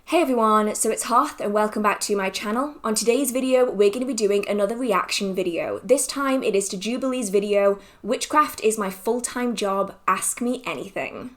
Hey everyone, so it's Hearth and welcome back to my channel. On today's video, we're going to be doing another reaction video. This time it is to Jubilee's video, Witchcraft is my full-time job, ask me anything.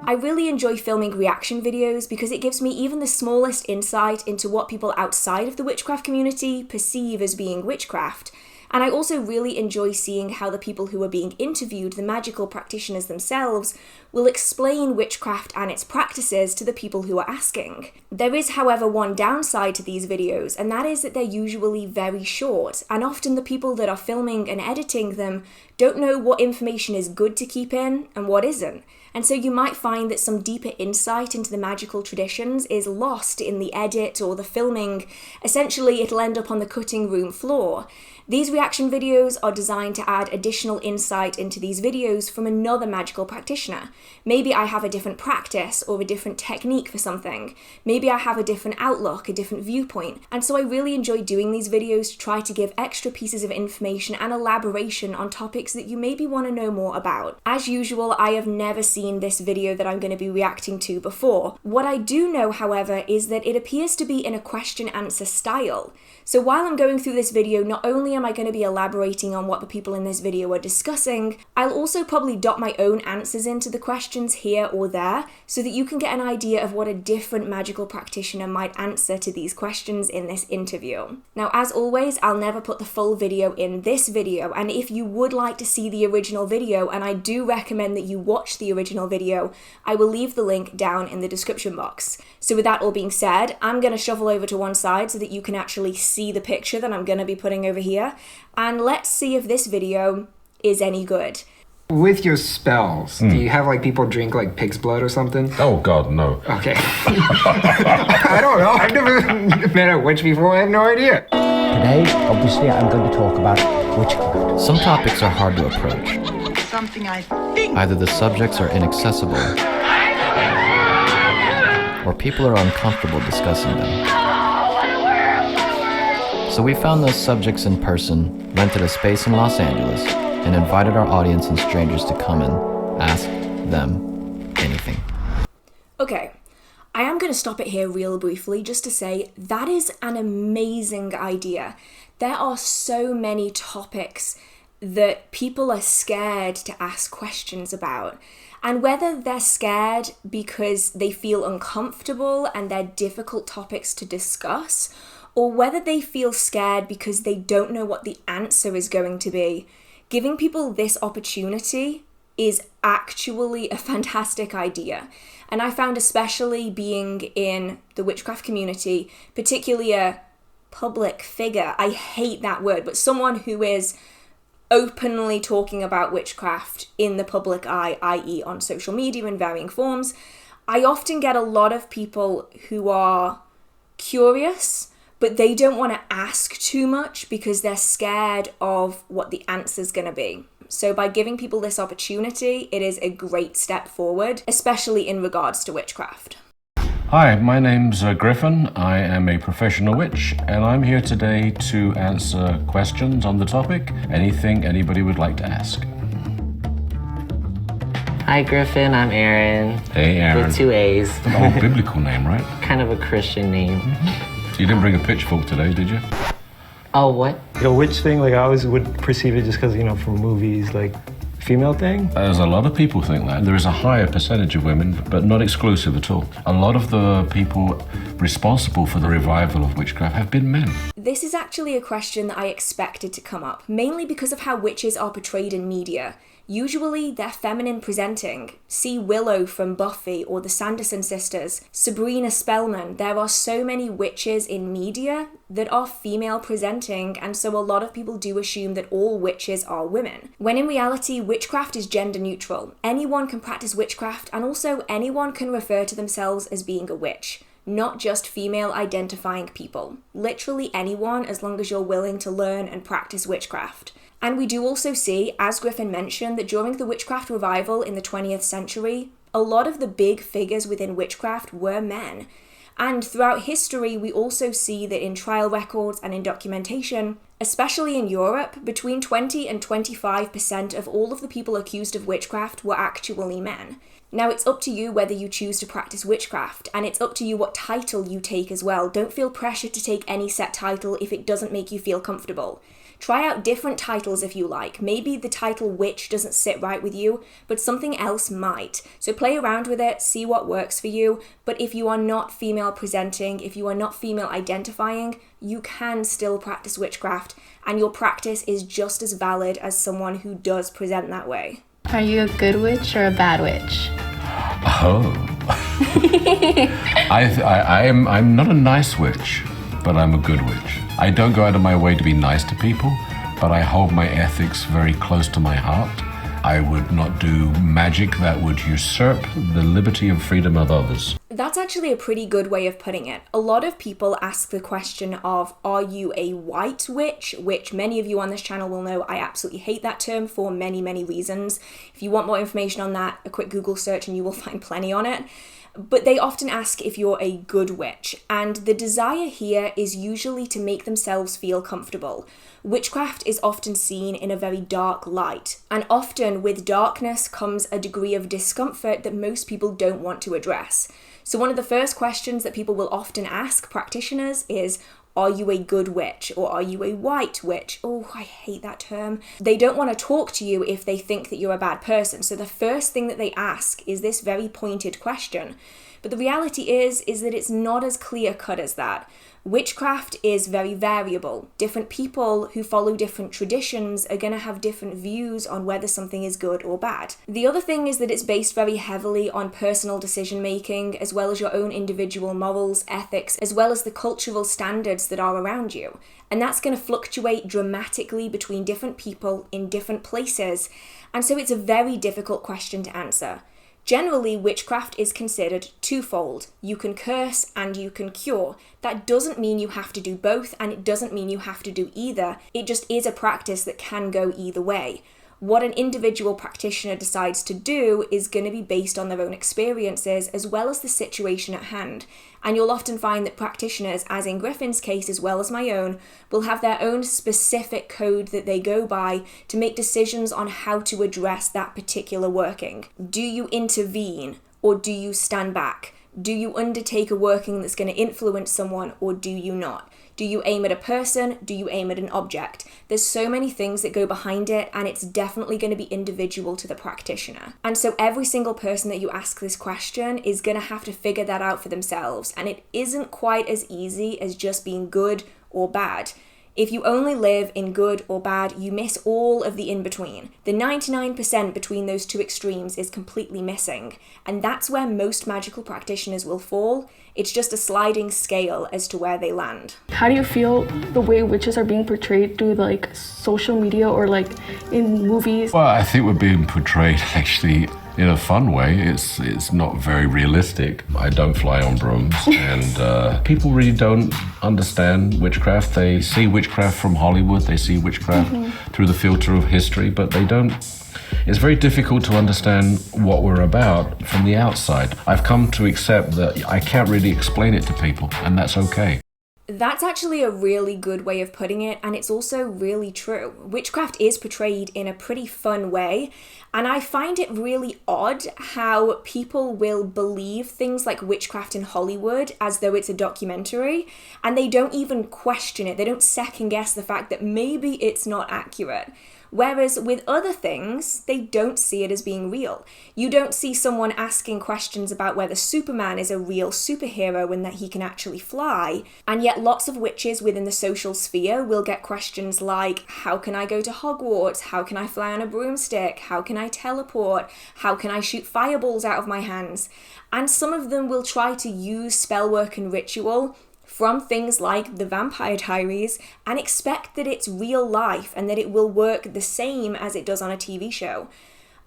I really enjoy filming reaction videos because it gives me even the smallest insight into what people outside of the witchcraft community perceive as being witchcraft. And I also really enjoy seeing how the people who are being interviewed, the magical practitioners themselves, will explain witchcraft and its practices to the people who are asking. There is, however, one downside to these videos, and that is that they're usually very short, and often the people that are filming and editing them don't know what information is good to keep in and what isn't. And so you might find that some deeper insight into the magical traditions is lost in the edit or the filming. Essentially, it'll end up on the cutting room floor. These reaction videos are designed to add additional insight into these videos from another magical practitioner. Maybe I have a different practice or a different technique for something. Maybe I have a different outlook, a different viewpoint. And so I really enjoy doing these videos to try to give extra pieces of information and elaboration on topics that you maybe want to know more about. As usual, I have never seen this video that I'm going to be reacting to before. What I do know, however, is that it appears to be in a question-answer style. So while I'm going through this video, not only am I going to be elaborating on what the people in this video are discussing, I'll also probably dot my own answers into the questions here or there so that you can get an idea of what a different magical practitioner might answer to these questions in this interview. Now, as always, I'll never put the full video in this video, and if you would like to see the original video, and I do recommend that you watch the original video, I will leave the link down in the description box. So with that all being said, I'm going to shuffle over to one side so that you can actually see the picture that I'm going to be putting over here, and let's see if this video is any good. With your spells, do you have like people drink like pig's blood or something? Oh god, no. Okay. I don't know. I've never met a witch before. I have no idea. Today, obviously, I'm going to talk about witchcraft. Some topics are hard to approach. Something I think. Either the subjects are inaccessible, or people are uncomfortable discussing them. So we found those subjects in person, rented a space in Los Angeles, and invited our audience and strangers to come and ask them anything. Okay, I am going to stop it here real briefly just to say that is an amazing idea. There are so many topics that people are scared to ask questions about. And whether they're scared because they feel uncomfortable and they're difficult topics to discuss, or whether they feel scared because they don't know what the answer is going to be, giving people this opportunity is actually a fantastic idea. And I found, especially being in the witchcraft community, particularly a public figure, I hate that word, but someone who is openly talking about witchcraft in the public eye, i.e. on social media in varying forms, I often get a lot of people who are curious, but they don't want to ask too much because they're scared of what the answer's going to be. So by giving people this opportunity, it is a great step forward, especially in regards to witchcraft. Hi, my name's Griffin. I am a professional witch, and I'm here today to answer questions on the topic, anything anybody would like to ask. Hi Griffin, I'm Aaron. Hey Aaron. With 2 A's. The whole biblical name, right? Kind of a Christian name. You didn't bring a pitchfork today, did you? Oh, what? The witch thing, like I always would perceive it just because, you know, from movies, like female thing. There's a lot of people think that. There is a higher percentage of women, but not exclusive at all. A lot of the people responsible for the revival of witchcraft have been men. This is actually a question that I expected to come up, mainly because of how witches are portrayed in media. Usually they're feminine presenting. See Willow from Buffy or the Sanderson sisters, Sabrina Spellman. There are so many witches in media that are female presenting, and so a lot of people do assume that all witches are women. When in reality, witchcraft is gender neutral. Anyone can practice witchcraft, and also anyone can refer to themselves as being a witch. Not just female identifying people. Literally anyone, as long as you're willing to learn and practice witchcraft. And we do also see, as Griffin mentioned, that during the witchcraft revival in the 20th century, a lot of the big figures within witchcraft were men. And throughout history, we also see that in trial records and in documentation, especially in Europe, between 20 and 25% of all of the people accused of witchcraft were actually men. Now, it's up to you whether you choose to practice witchcraft, and it's up to you what title you take as well. Don't feel pressured to take any set title if it doesn't make you feel comfortable. Try out different titles if you like. Maybe the title witch doesn't sit right with you, but something else might. So play around with it, see what works for you. But if you are not female presenting, if you are not female identifying, you can still practice witchcraft, and your practice is just as valid as someone who does present that way. Are you a good witch or a bad witch? Oh. I'm not a nice witch, but I'm a good witch. I don't go out of my way to be nice to people, but I hold my ethics very close to my heart. I would not do magic that would usurp the liberty and freedom of others. That's actually a pretty good way of putting it. A lot of people ask the question of, are you a white witch? Which many of you on this channel will know I absolutely hate that term for many, many reasons. If you want more information on that, a quick Google search and you will find plenty on it. But they often ask if you're a good witch, and the desire here is usually to make themselves feel comfortable. Witchcraft is often seen in a very dark light, and often with darkness comes a degree of discomfort that most people don't want to address. So one of the first questions that people will often ask practitioners is, are you a good witch? Or are you a white witch? Oh, I hate that term. They don't want to talk to you if they think that you're a bad person. So the first thing that they ask is this very pointed question. But the reality is that it's not as clear-cut as that. Witchcraft is very variable. Different people who follow different traditions are going to have different views on whether something is good or bad. The other thing is that it's based very heavily on personal decision-making, as well as your own individual morals, ethics, as well as the cultural standards that are around you. And that's going to fluctuate dramatically between different people in different places. And so it's a very difficult question to answer. Generally, witchcraft is considered twofold. You can curse and you can cure. That doesn't mean you have to do both, and it doesn't mean you have to do either. It just is a practice that can go either way. What an individual practitioner decides to do is going to be based on their own experiences as well as the situation at hand. And you'll often find that practitioners, as in Griffin's case as well as my own, will have their own specific code that they go by to make decisions on how to address that particular working. Do you intervene or do you stand back? Do you undertake a working that's going to influence someone or do you not? Do you aim at a person? Do you aim at an object? There's so many things that go behind it, and it's definitely going to be individual to the practitioner. And so every single person that you ask this question is going to have to figure that out for themselves, and it isn't quite as easy as just being good or bad. If you only live in good or bad, you miss all of the in-between. The 99% between those two extremes is completely missing, and that's where most magical practitioners will fall. It's just a sliding scale as to where they land. How do you feel the way witches are being portrayed through like social media or like in movies? Well, I think we're being portrayed actually in a fun way. It's not very realistic. I don't fly on brooms, and people really don't understand witchcraft. They see witchcraft from Hollywood, they see witchcraft through the filter of history, but they don't. It's very difficult to understand what we're about from the outside. I've come to accept that I can't really explain it to people, and that's okay. That's actually a really good way of putting it, and it's also really true. Witchcraft is portrayed in a pretty fun way, and I find it really odd how people will believe things like witchcraft in Hollywood as though it's a documentary, and they don't even question it. They don't second guess the fact that maybe it's not accurate. Whereas with other things, they don't see it as being real. You don't see someone asking questions about whether Superman is a real superhero and that he can actually fly, and yet lots of witches within the social sphere will get questions like, how can I go to Hogwarts? How can I fly on a broomstick? How can I teleport? How can I shoot fireballs out of my hands? And some of them will try to use spellwork and ritual from things like the Vampire Diaries and expect that it's real life and that it will work the same as it does on a TV show.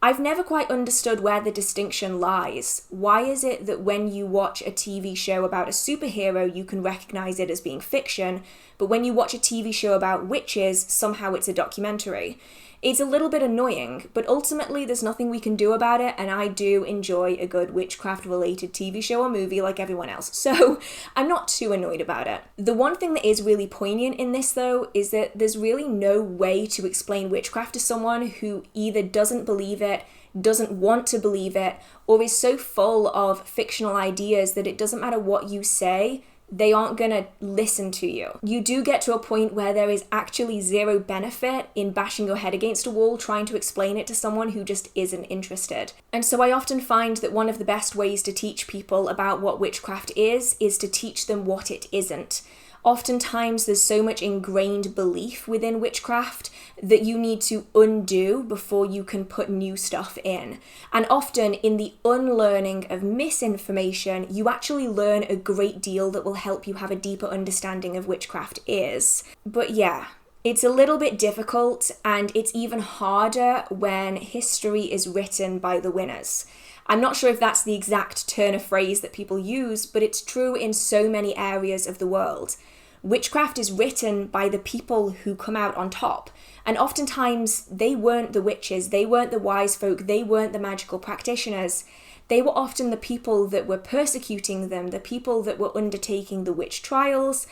I've never quite understood where the distinction lies. Why is it that when you watch a TV show about a superhero, you can recognize it as being fiction, but when you watch a TV show about witches, somehow it's a documentary? It's a little bit annoying, but ultimately there's nothing we can do about it, and I do enjoy a good witchcraft-related TV show or movie like everyone else, so I'm not too annoyed about it. The one thing that is really poignant in this, though, is that there's really no way to explain witchcraft to someone who either doesn't believe it, doesn't want to believe it, or is so full of fictional ideas that it doesn't matter what you say, they aren't gonna listen to you. You do get to a point where there is actually zero benefit in bashing your head against a wall trying to explain it to someone who just isn't interested. And so I often find that one of the best ways to teach people about what witchcraft is to teach them what it isn't. Oftentimes there's so much ingrained belief within witchcraft that you need to undo before you can put new stuff in. And often in the unlearning of misinformation, you actually learn a great deal that will help you have a deeper understanding of witchcraft is. But yeah, it's a little bit difficult, and it's even harder when history is written by the winners. I'm not sure if that's the exact turn of phrase that people use, but it's true in so many areas of the world. Witchcraft is written by the people who come out on top, and oftentimes they weren't the witches, they weren't the wise folk, they weren't the magical practitioners. They were often the people that were persecuting them, the people that were undertaking the witch trials.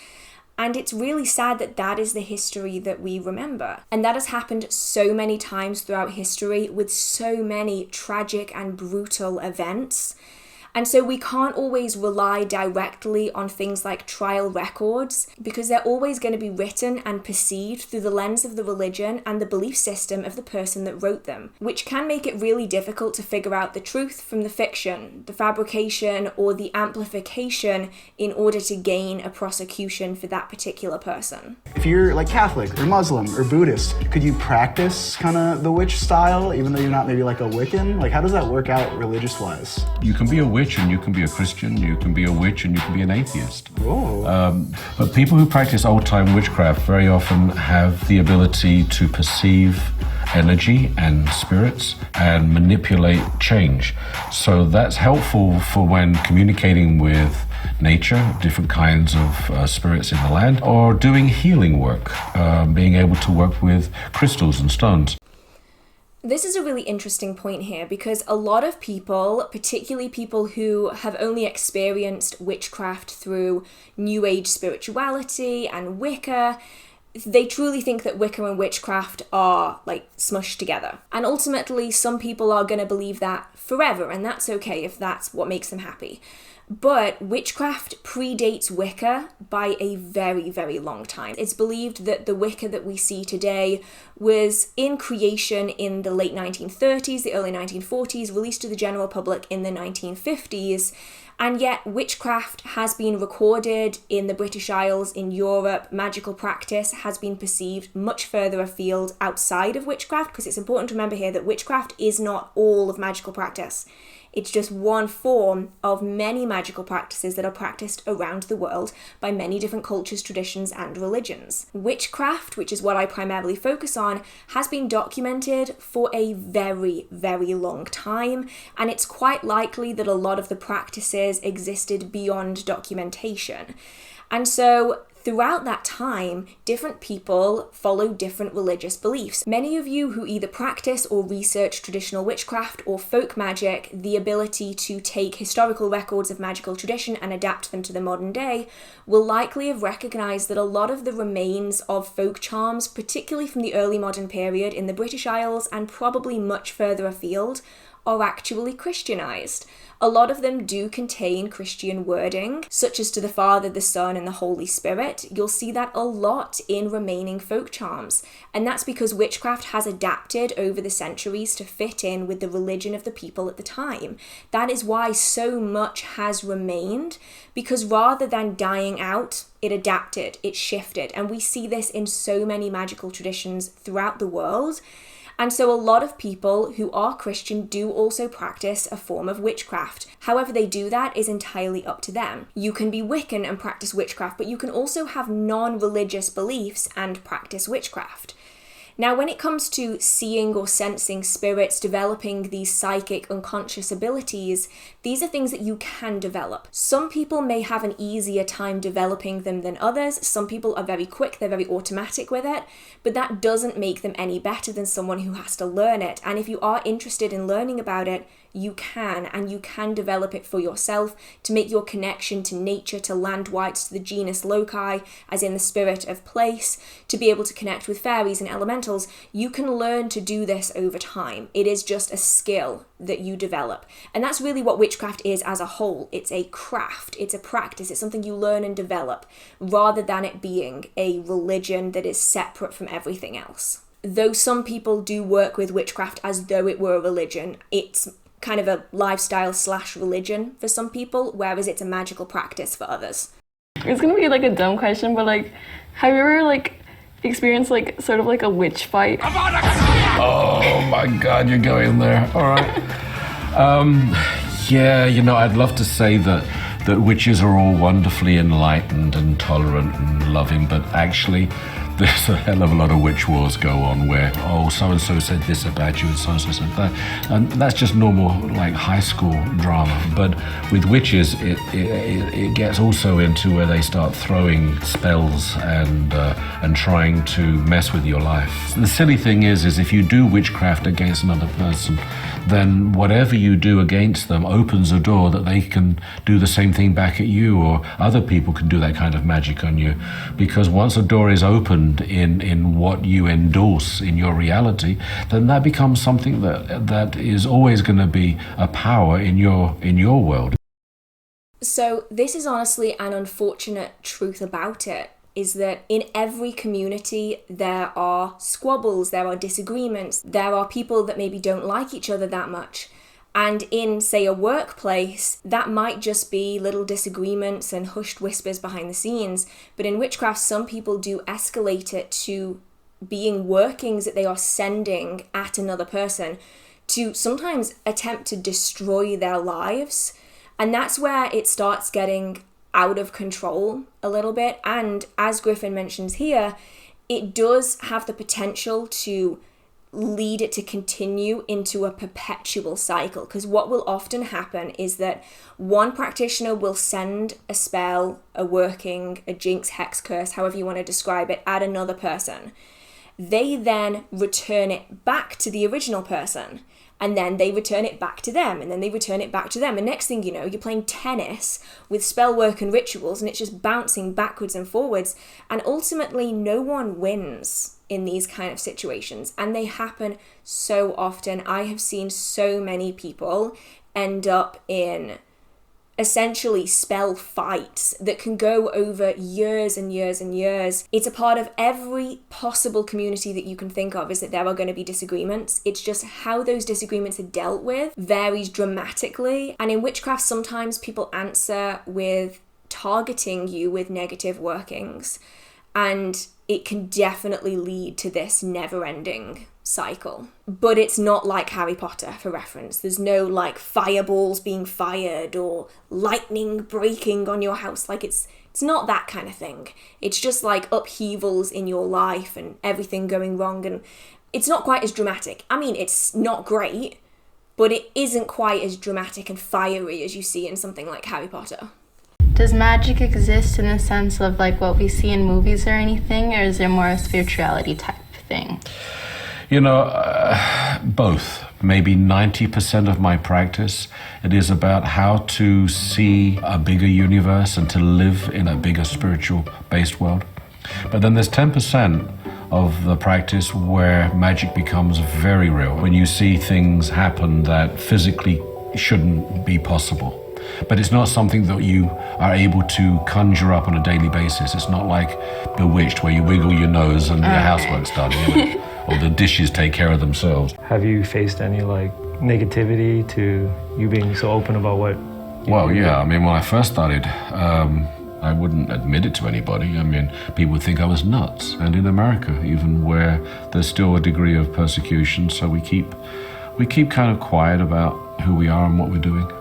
And it's really sad that that is the history that we remember. And that has happened so many times throughout history with so many tragic and brutal events. And so we can't always rely directly on things like trial records, because they're always going to be written and perceived through the lens of the religion and the belief system of the person that wrote them, which can make it really difficult to figure out the truth from the fiction, the fabrication, or the amplification in order to gain a prosecution for that particular person. If you're like Catholic or Muslim or Buddhist, could you practice kind of the witch style even though you're not maybe like a Wiccan? Like, how does that work out religious-wise? You can be a witch and you can be a Christian, you can be a witch and you can be an atheist. But people who practice old-time witchcraft very often have the ability to perceive energy and spirits and manipulate change. So that's helpful for when communicating with nature, different kinds of spirits in the land, or doing healing work, being able to work with crystals and stones. This is a really interesting point here, because a lot of people, particularly people who have only experienced witchcraft through New Age spirituality and Wicca, they truly think that Wicca and witchcraft are like smushed together. And ultimately, some people are going to believe that forever, and that's okay if that's what makes them happy. But witchcraft predates Wicca by a very, very long time. It's believed that the Wicca that we see today was in creation in the late 1930s, the early 1940s, released to the general public in the 1950s. And yet witchcraft has been recorded in the British Isles, in Europe. Magical practice has been perceived much further afield outside of witchcraft, because it's important to remember here that witchcraft is not all of magical practice. It's just one form of many magical practices that are practiced around the world by many different cultures, traditions, and religions. Witchcraft, which is what I primarily focus on, has been documented for a very, very long time, and it's quite likely that a lot of the practices existed beyond documentation. And so throughout that time, different people follow different religious beliefs. Many of you who either practice or research traditional witchcraft or folk magic, the ability to take historical records of magical tradition and adapt them to the modern day, will likely have recognized that a lot of the remains of folk charms, particularly from the early modern period in the British Isles and probably much further afield, are actually Christianized. A lot of them do contain Christian wording, such as to the Father, the Son, and the Holy Spirit. You'll see that a lot in remaining folk charms. And that's because witchcraft has adapted over the centuries to fit in with the religion of the people at the time. That is why so much has remained, because rather than dying out, it adapted, it shifted. And we see this in so many magical traditions throughout the world. And so a lot of people who are Christian do also practice a form of witchcraft. However they do that is entirely up to them. You can be Wiccan and practice witchcraft, but you can also have non-religious beliefs and practice witchcraft. Now, when it comes to seeing or sensing spirits, developing these psychic unconscious abilities, these are things that you can develop. Some people may have an easier time developing them than others. Some people are very quick, they're very automatic with it, but that doesn't make them any better than someone who has to learn it. And if you are interested in learning about it, you can develop it for yourself to make your connection to nature, to land wights, to the genus loci, as in the spirit of place, to be able to connect with fairies and elementals. You can learn to do this over time. It is just a skill that you develop. And that's really what witchcraft is as a whole. It's a craft, it's a practice, it's something you learn and develop, rather than it being a religion that is separate from everything else. Though some people do work with witchcraft as though it were a religion, it's kind of a lifestyle / religion for some people, whereas it's a magical practice for others. It's gonna be like a dumb question, but like, have you ever like experienced like sort of like a witch fight? Oh my God, you're going there. All right. Yeah, you know, I'd love to say that witches are all wonderfully enlightened and tolerant and loving, but actually there's a hell of a lot of witch wars go on where, oh, so-and-so said this about you and so-and-so said that. And that's just normal, like, high school drama. But with witches, it gets also into where they start throwing spells and trying to mess with your life. The silly thing is if you do witchcraft against another person, then whatever you do against them opens a door that they can do the same thing back at you, or other people can do that kind of magic on you. Because once a door is opened in what you endorse in your reality, then that becomes something that is always going to be a power in your world. So this is honestly an unfortunate truth about it, is that in every community there are squabbles, there are disagreements, there are people that maybe don't like each other that much. And in, say, a workplace, that might just be little disagreements and hushed whispers behind the scenes. But in witchcraft, some people do escalate it to being workings that they are sending at another person to sometimes attempt to destroy their lives. And that's where it starts getting out of control a little bit. And as Griffin mentions here, it does have the potential to lead it to continue into a perpetual cycle, because what will often happen is that one practitioner will send a spell, a working, a jinx, hex, curse, however you want to describe it, at another person. They then return it back to the original person, and then they return it back to them, and then they return it back to them, and next thing you know, you're playing tennis with spell work and rituals, and it's just bouncing backwards and forwards, and ultimately no one wins in these kind of situations, and they happen so often. I have seen so many people end up in essentially spell fights that can go over years and years and years. It's a part of every possible community that you can think of, is that there are going to be disagreements. It's just how those disagreements are dealt with varies dramatically. And in witchcraft, sometimes people answer with targeting you with negative workings. And it can definitely lead to this never-ending cycle. But it's not like Harry Potter, for reference. There's no like fireballs being fired or lightning breaking on your house. Like it's not that kind of thing. It's just like upheavals in your life and everything going wrong, and it's not quite as dramatic. I mean, it's not great, but it isn't quite as dramatic and fiery as you see in something like Harry Potter. Does magic exist in the sense of like what we see in movies or anything, or is there more a spirituality type thing? You know, both. Maybe 90% of my practice, it is about how to see a bigger universe and to live in a bigger spiritual-based world. But then there's 10% of the practice where magic becomes very real, when you see things happen that physically shouldn't be possible. But it's not something that you are able to conjure up on a daily basis. It's not like Bewitched, where you wiggle your nose and your housework's done, you know? Or the dishes take care of themselves. Have you faced any like negativity to you being so open about what Well, yeah, I mean, when I first started, I wouldn't admit it to anybody. I mean, people would think I was nuts. And in America, even, where there's still a degree of persecution, so we keep kind of quiet about who we are and what we're doing.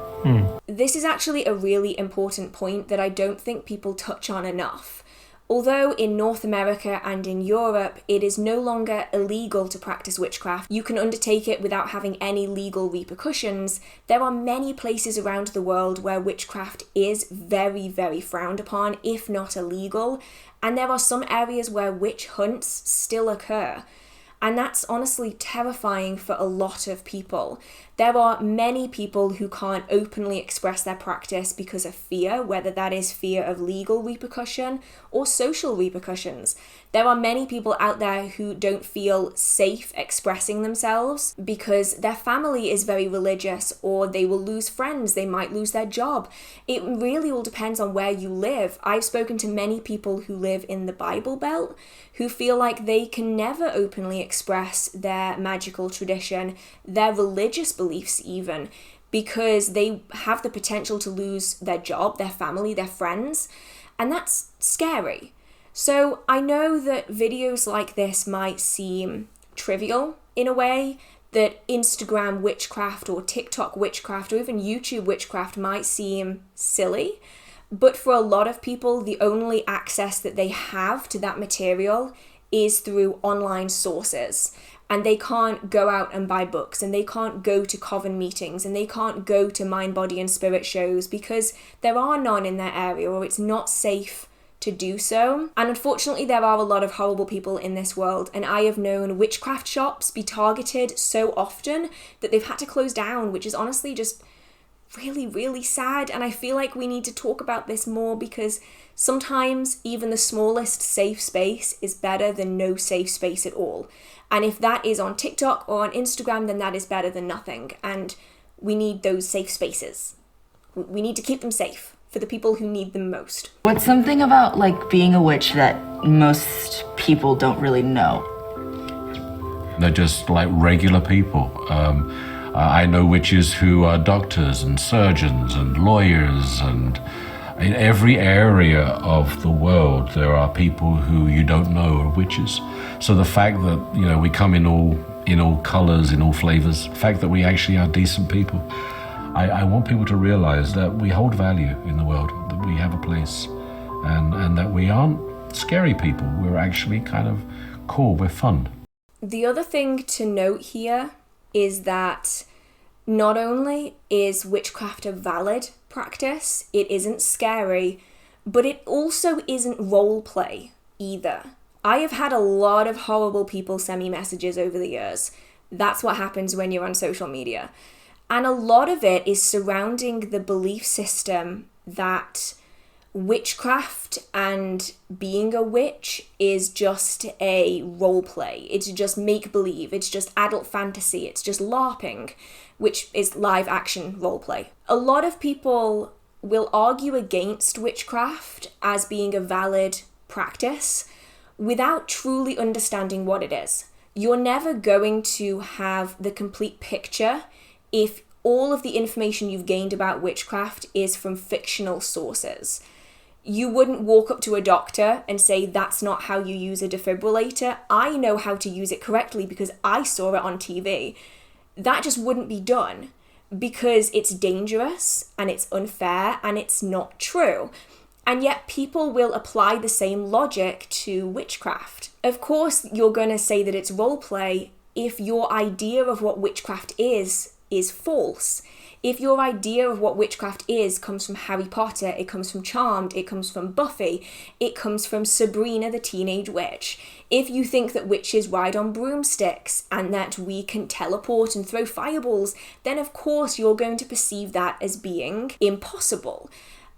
This is actually a really important point that I don't think people touch on enough. Although in North America and in Europe it is no longer illegal to practice witchcraft, you can undertake it without having any legal repercussions, there are many places around the world where witchcraft is very, very frowned upon, if not illegal, and there are some areas where witch hunts still occur. And that's honestly terrifying for a lot of people. There are many people who can't openly express their practice because of fear, whether that is fear of legal repercussion or social repercussions. There are many people out there who don't feel safe expressing themselves because their family is very religious, or they will lose friends, they might lose their job. It really all depends on where you live. I've spoken to many people who live in the Bible Belt who feel like they can never openly express their magical tradition, their religious beliefs even, because they have the potential to lose their job, their family, their friends, and that's scary. So I know that videos like this might seem trivial in a way, that Instagram witchcraft or TikTok witchcraft or even YouTube witchcraft might seem silly, but for a lot of people, the only access that they have to that material is through online sources. And they can't go out and buy books, and they can't go to coven meetings, and they can't go to mind, body and spirit shows because there are none in their area, or it's not safe to do so. And unfortunately, there are a lot of horrible people in this world, and I have known witchcraft shops be targeted so often that they've had to close down, which is honestly just really, really sad. And I feel like we need to talk about this more, because sometimes even the smallest safe space is better than no safe space at all. And if that is on TikTok or on Instagram, then that is better than nothing. And we need those safe spaces. We need to keep them safe for the people who need them most. What's something about like being a witch that most people don't really know? They're just like regular people. I know witches who are doctors and surgeons and lawyers, and in every area of the world there are people who you don't know are witches. So the fact that, you know, we come in all colors, in all flavors, the fact that we actually are decent people, I want people to realize that we hold value in the world, that we have a place, and that we aren't scary people. We're actually kind of cool, we're fun. The other thing to note here is that not only is witchcraft a valid practice, it isn't scary, but it also isn't role play either. I have had a lot of horrible people send me messages over the years. That's what happens when you're on social media. And a lot of it is surrounding the belief system that witchcraft and being a witch is just a role play. It's just make-believe. It's just adult fantasy. It's just LARPing, which is live action role play. A lot of people will argue against witchcraft as being a valid practice without truly understanding what it is. You're never going to have the complete picture if all of the information you've gained about witchcraft is from fictional sources. You wouldn't walk up to a doctor and say, that's not how you use a defibrillator. I know how to use it correctly because I saw it on TV. That just wouldn't be done because it's dangerous and it's unfair and it's not true. And yet people will apply the same logic to witchcraft. Of course, you're going to say that it's roleplay if your idea of what witchcraft is false. If your idea of what witchcraft is comes from Harry Potter, it comes from Charmed, it comes from Buffy, it comes from Sabrina the Teenage Witch. If you think that witches ride on broomsticks and that we can teleport and throw fireballs, then of course you're going to perceive that as being impossible.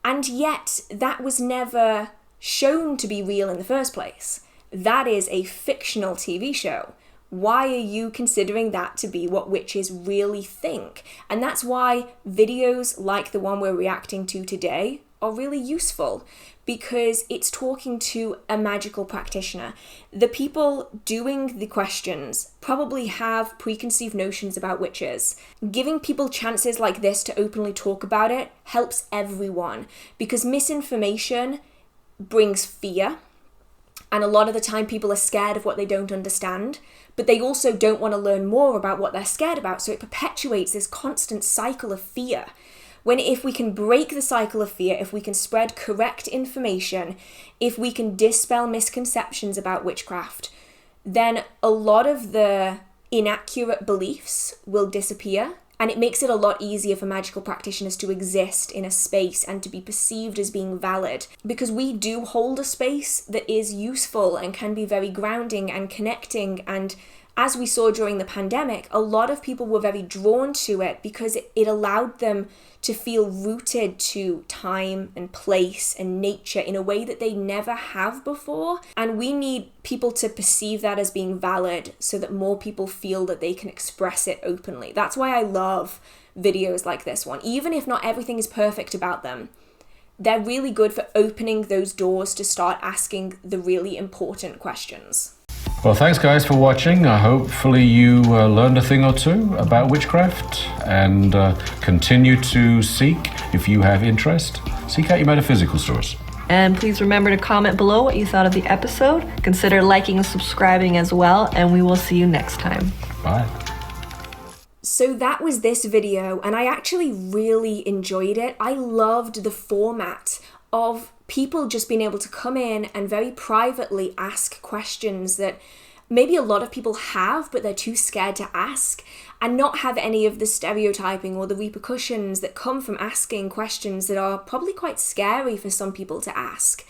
And yet that was never shown to be real in the first place. That is a fictional TV show. Why are you considering that to be what witches really think? And that's why videos like the one we're reacting to today are really useful, because it's talking to a magical practitioner. The people doing the questions probably have preconceived notions about witches. Giving people chances like this to openly talk about it helps everyone, because misinformation brings fear. And a lot of the time people are scared of what they don't understand, but they also don't want to learn more about what they're scared about. So it perpetuates this constant cycle of fear. If we can break the cycle of fear, if we can spread correct information, if we can dispel misconceptions about witchcraft, then a lot of the inaccurate beliefs will disappear, and it makes it a lot easier for magical practitioners to exist in a space and to be perceived as being valid, because we do hold a space that is useful and can be very grounding and connecting. And as we saw during the pandemic, a lot of people were very drawn to it because it allowed them to feel rooted to time and place and nature in a way that they never have before. And we need people to perceive that as being valid so that more people feel that they can express it openly. That's why I love videos like this one. Even if not everything is perfect about them, they're really good for opening those doors to start asking the really important questions. Well, thanks guys for watching. Hopefully you learned a thing or two about witchcraft, and continue to seek, if you have interest, seek out your metaphysical source. And please remember to comment below what you thought of the episode. Consider liking and subscribing as well, and we will see you next time. Bye. So that was this video, and I actually really enjoyed it. I loved the format of people just being able to come in and very privately ask questions that maybe a lot of people have, but they're too scared to ask, and not have any of the stereotyping or the repercussions that come from asking questions that are probably quite scary for some people to ask.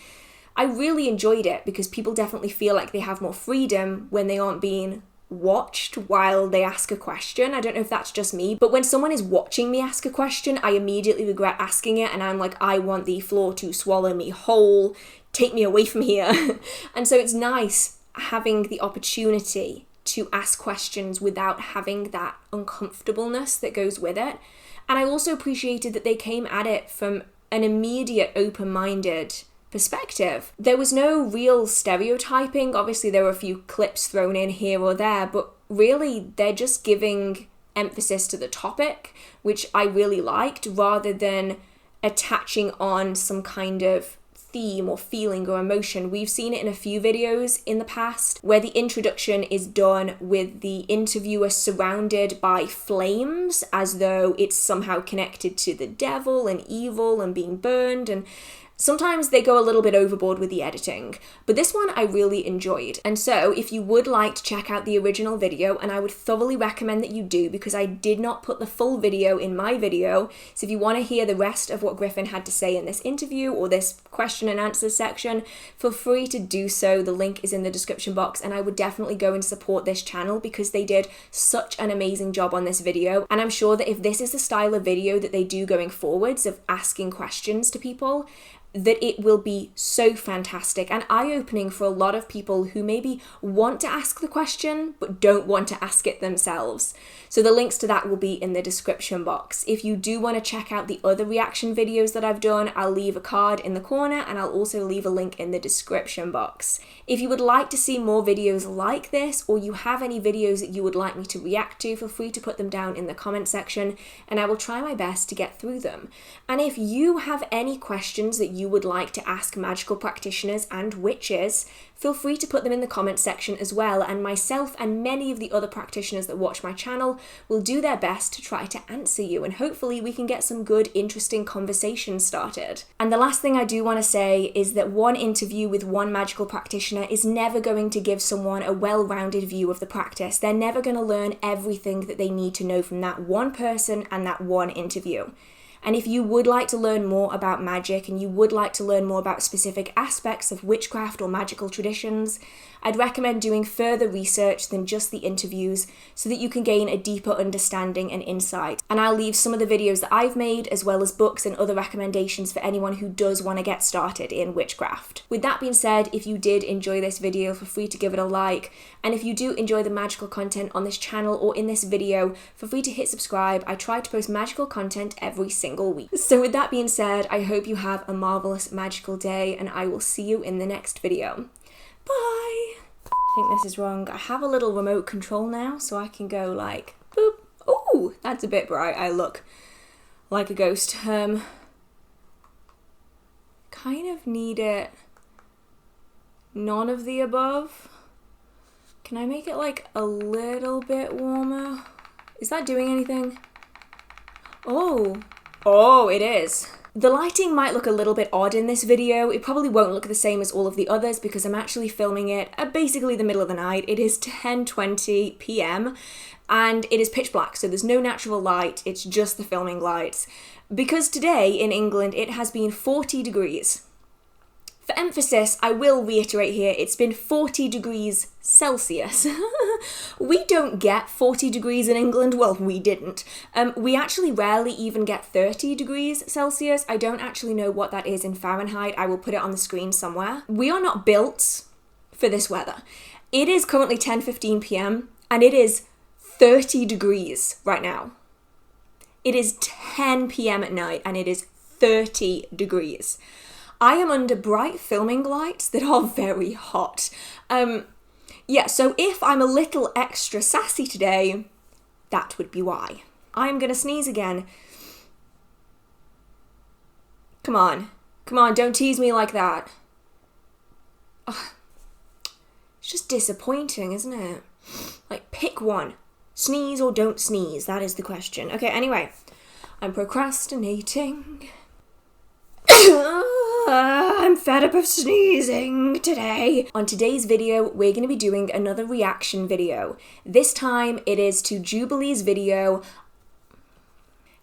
I really enjoyed it because people definitely feel like they have more freedom when they aren't being watched while they ask a question. I don't know if that's just me, but when someone is watching me ask a question, I immediately regret asking it, and I'm like, I want the floor to swallow me whole, take me away from here. And so it's nice having the opportunity to ask questions without having that uncomfortableness that goes with it. And I also appreciated that they came at it from an immediate open-minded perspective. There was no real stereotyping. Obviously there were a few clips thrown in here or there, but really they're just giving emphasis to the topic, which I really liked, rather than attaching on some kind of theme or feeling or emotion. We've seen it in a few videos in the past where the introduction is done with the interviewer surrounded by flames as though it's somehow connected to the devil and evil and being burned, and sometimes they go a little bit overboard with the editing, but this one I really enjoyed. And so if you would like to check out the original video, and I would thoroughly recommend that you do because I did not put the full video in my video, so if you want to hear the rest of what Griffin had to say in this interview or this question and answer section, feel free to do so. The link is in the description box, and I would definitely go and support this channel because they did such an amazing job on this video. And I'm sure that if this is the style of video that they do going forwards, of asking questions to people, that it will be so fantastic and eye-opening for a lot of people who maybe want to ask the question but don't want to ask it themselves. So the links to that will be in the description box. If you do want to check out the other reaction videos that I've done, I'll leave a card in the corner and I'll also leave a link in the description box. If you would like to see more videos like this, or you have any videos that you would like me to react to, feel free to put them down in the comment section and I will try my best to get through them. And if you have any questions that you would like to ask magical practitioners and witches, feel free to put them in the comment section as well, and myself and many of the other practitioners that watch my channel will do their best to try to answer you, and hopefully we can get some good, interesting conversations started. And the last thing I do want to say is that one interview with one magical practitioner is never going to give someone a well-rounded view of the practice. They're never going to learn everything that they need to know from that one person and that one interview. And if you would like to learn more about magic and you would like to learn more about specific aspects of witchcraft or magical traditions, I'd recommend doing further research than just the interviews so that you can gain a deeper understanding and insight. And I'll leave some of the videos that I've made as well as books and other recommendations for anyone who does want to get started in witchcraft. With that being said, if you did enjoy this video, feel free to give it a like. And if you do enjoy the magical content on this channel or in this video, feel free to hit subscribe. I try to post magical content every single week. So with that being said, I hope you have a marvelous magical day and I will see you in the next video. Bye! I think this is wrong. I have a little remote control now, so I can go like, boop. Ooh, that's a bit bright. I look like a ghost. Kind of need it none of the above. Can I make it like a little bit warmer? Is that doing anything? Oh, Oh, it is. The lighting might look a little bit odd in this video. It probably won't look the same as all of the others because I'm actually filming it at basically the middle of the night. It is 10:20 p.m. and it is pitch black, so there's no natural light, it's just the filming lights. Because today in England it has been 40 degrees. For emphasis, I will reiterate here, it's been 40 degrees Celsius. We don't get 40 degrees in England. Well, we didn't. We actually rarely even get 30 degrees Celsius. I don't actually know what that is in Fahrenheit. I will put it on the screen somewhere. We are not built for this weather. It is currently 10:15 p.m. and it is 30 degrees right now. It is 10 p.m. at night and it is 30 degrees. I am under bright filming lights that are very hot. Yeah, so if I'm a little extra sassy today, that would be why. I'm gonna sneeze again. Come on, don't tease me like that. Ugh. It's just disappointing, isn't it? Like, pick one. Sneeze or don't sneeze, that is the question. Okay, anyway, I'm procrastinating. I'm fed up of sneezing today. On today's video, we're going to be doing another reaction video. This time, it is to Jubilee's video.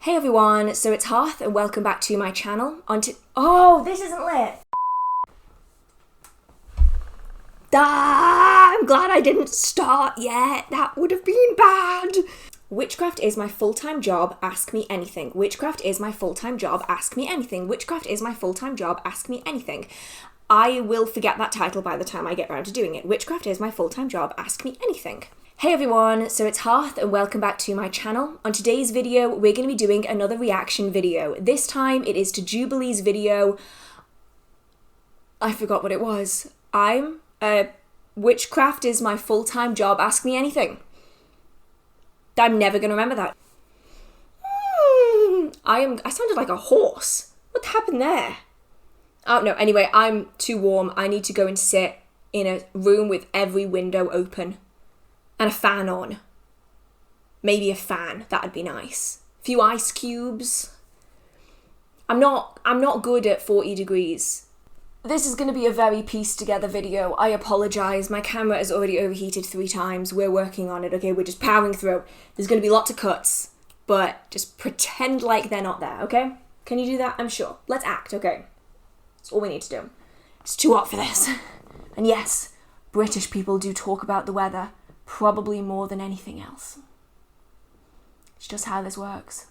Hey everyone, so it's Hearth and welcome back to my channel. Oh, this isn't lit. I'm glad I didn't start yet. That would have been bad. Witchcraft is my full-time job, ask me anything. Witchcraft is my full-time job, ask me anything. Witchcraft is my full-time job, ask me anything. I will forget that title by the time I get around to doing it. Witchcraft is my full-time job, ask me anything. Hey everyone, so it's Hearth and welcome back to my channel. On today's video, we're going to be doing another reaction video. This time it is to Jubilee's video. I forgot what it was. Witchcraft is my full-time job, ask me anything. I'm never going to remember that. I sounded like a horse. What happened there? Oh no, anyway, I'm too warm. I need to go and sit in a room with every window open and a fan on. Maybe a fan, that'd be nice. A few ice cubes. I'm not good at 40 degrees. This is going to be a very pieced together video. I apologise, my camera has already overheated 3 times. We're working on it, okay? We're just powering through. There's going to be lots of cuts, but just pretend like they're not there, okay? Can you do that? I'm sure. Let's act, okay? That's all we need to do. It's too hot for this. And yes, British people do talk about the weather, probably more than anything else. It's just how this works.